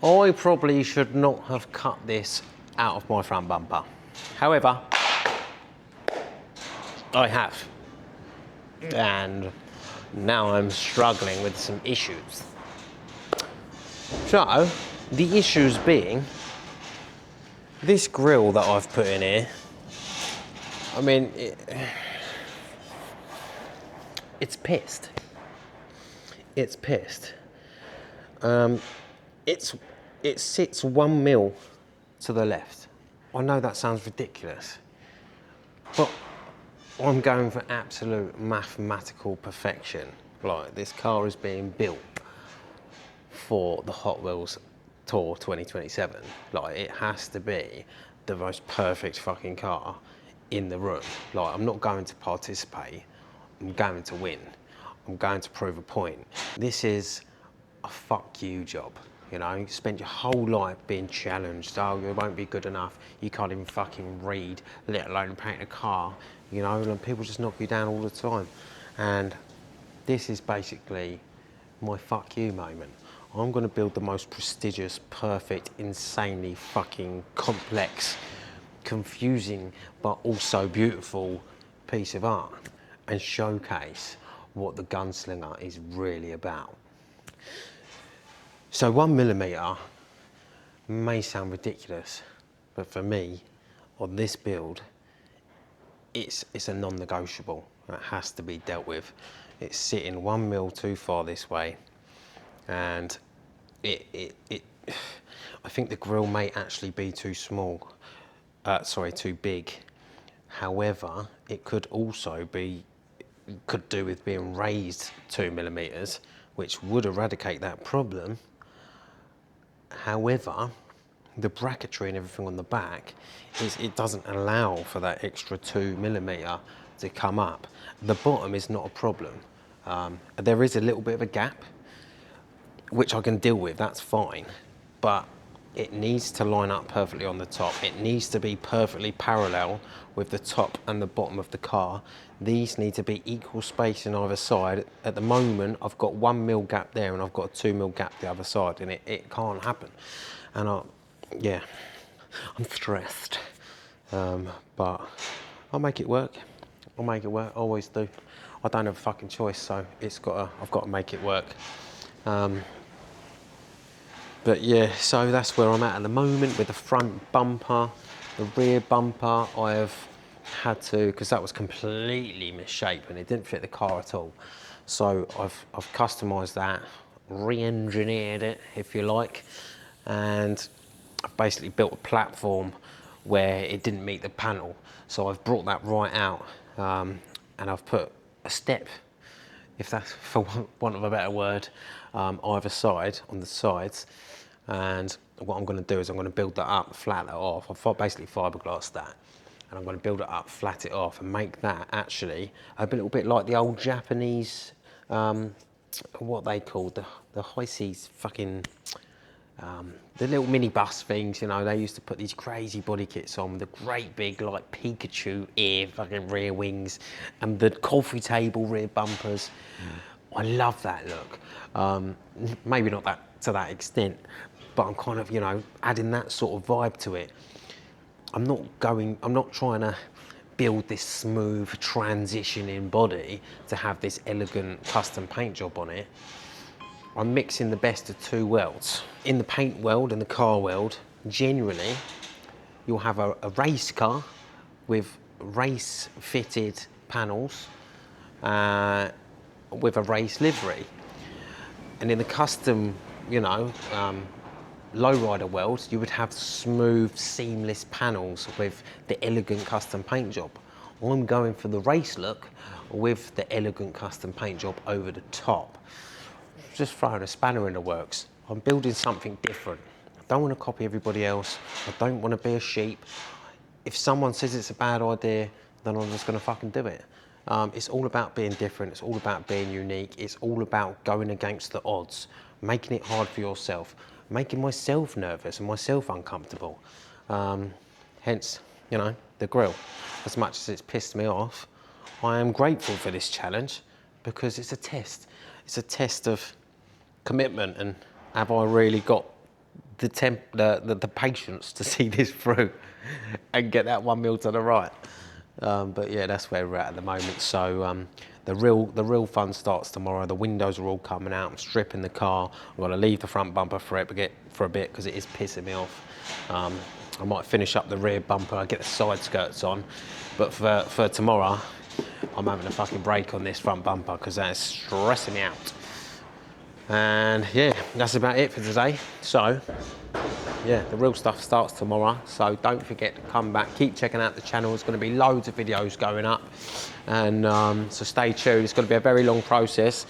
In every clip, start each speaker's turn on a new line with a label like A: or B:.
A: I probably should not have cut this out of my front bumper. However, I have. And now I'm struggling with some issues. So, the issues being, this grille that I've put in here, I mean, it's pissed. It's pissed. It sits 1 mil to the left. I know that sounds ridiculous, but I'm going for absolute mathematical perfection. Like, this car is being built for the Hot Wheels Tour 2027. Like, it has to be the most perfect fucking car in the room. Like, I'm not going to participate, I'm going to win. I'm going to prove a point. This is a fuck you job. You know, you spent your whole life being challenged. Oh, you won't be good enough. You can't even fucking read, let alone paint a car. You know, and people just knock you down all the time. And this is basically my fuck you moment. I'm gonna build the most prestigious, perfect, insanely fucking complex, confusing, but also beautiful piece of art and showcase what the Gunslinger is really about. So 1mm may sound ridiculous, but for me, on this build, it's a non-negotiable. It has to be dealt with. It's sitting 1 mil too far this way, and I think the grille may actually be too small. Too big. However, it could also could do with being raised 2mm, which would eradicate that problem. However, the bracketry and everything on the back, it doesn't allow for that extra 2mm to come up. The bottom is not a problem. There is a little bit of a gap, which I can deal with, that's fine. But it needs to line up perfectly on the top. It needs to be perfectly parallel with the top and the bottom of the car. These need to be equal space on either side. At the moment, I've got 1 mil gap there and I've got a 2 mil gap the other side, and it can't happen. And yeah, I'm stressed, but I'll make it work. I'll make it work, I always do. I don't have a fucking choice, so I've got to make it work. But yeah, so that's where I'm at the moment with the front bumper. The rear bumper, I've had to, because that was completely misshapen, it didn't fit the car at all. So I've customised that, re-engineered it, if you like, and I've basically built a platform where it didn't meet the panel. So I've brought that right out, and I've put a step, if that's for want of a better word, either side, on the sides. And what I'm going to do is I'm going to build that up, flat that off. I've basically fiberglassed that, and I'm going to build it up, flat it off, and make that actually a little bit like the old Japanese, what they called the high seas fucking, the little minibus things. You know, they used to put these crazy body kits on with the great big like Pikachu ear fucking rear wings and the coffee table rear bumpers. I love that look. Maybe not to that extent, but I'm kind of, you know, adding that sort of vibe to it. I'm not trying to build this smooth transitioning body to have this elegant custom paint job on it. I'm mixing the best of two worlds. In the paint world and the car world, generally, you'll have a race car with race fitted panels with a race livery. And in the custom, you know, lowrider world, you would have smooth, seamless panels with the elegant custom paint job. I'm going for the race look with the elegant custom paint job over the top. Just throwing a spanner in the works. I'm building something different. I don't want to copy everybody else. I don't want to be a sheep. If someone says it's a bad idea, then I'm just going to fucking do it. It's all about being different. It's all about being unique. It's all about going against the odds, making it hard for yourself, making myself nervous and myself uncomfortable. Hence, you know, the grille. As much as it's pissed me off, I am grateful for this challenge because it's a test. It's a test of commitment and have I really got the patience to see this through and get that 1 mil to the right. But yeah, that's where we're at the moment. So the real fun starts tomorrow. The windows are all coming out. I'm stripping the car. I'm gonna leave the front bumper for a bit because it is pissing me off. I might finish up the rear bumper, get the side skirts on, but for tomorrow, I'm having a fucking break on this front bumper because that is stressing me out. And yeah, that's about it for today. So yeah, the real stuff starts tomorrow, so don't forget to come back, keep checking out the channel. There's going to be loads of videos going up, and so stay tuned. It's going to be a very long process.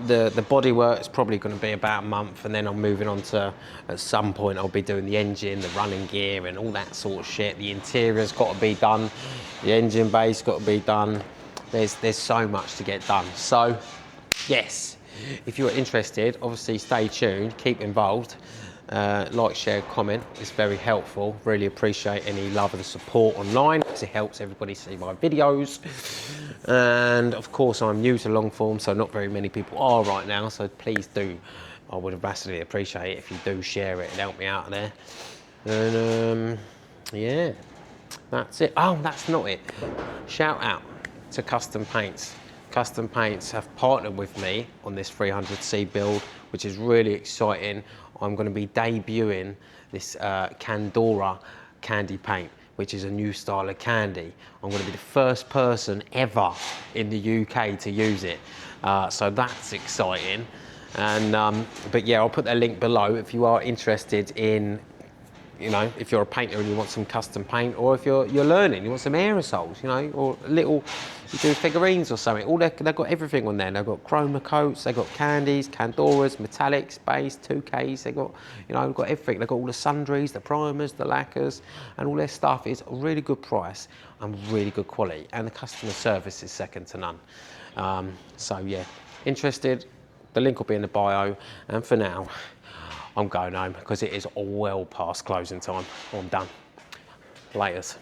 A: The bodywork is probably going to be about a month, and then I'm moving on to, at some point, I'll be doing the engine, the running gear, and all that sort of shit. The interior's got to be done, the engine bay's got to be done. There's so much to get done. So yes, if you're interested, obviously stay tuned, keep involved. Like, share, comment, it's very helpful. Really appreciate any love and support online because it helps everybody see my videos. And of course, I'm new to long form, so not very many people are right now, so please do, I would massively appreciate it if you do share it and help me out there. And yeah, that's it. Oh, that's not it. Shout out to Custom Paints. Custom Paints have partnered with me on this 300C build, which is really exciting. I'm going to be debuting this Candora candy paint, which is a new style of candy. I'm going to be the first person ever in the UK to use it. So that's exciting. And but yeah, I'll put the link below if you are interested in, you know, if you're a painter and you want some custom paint, or if you're learning, you want some aerosols, you know, or little, you do figurines or something. They've got everything on there. They've got chroma coats, they've got candies, Candoras, metallics, base, 2Ks. They've got, you know, they've got everything. They've got all the sundries, the primers, the lacquers, and all their stuff is a really good price and really good quality. And the customer service is second to none. So yeah, interested, the link will be in the bio. And for now, I'm going home because it is well past closing time. I'm done. Laters.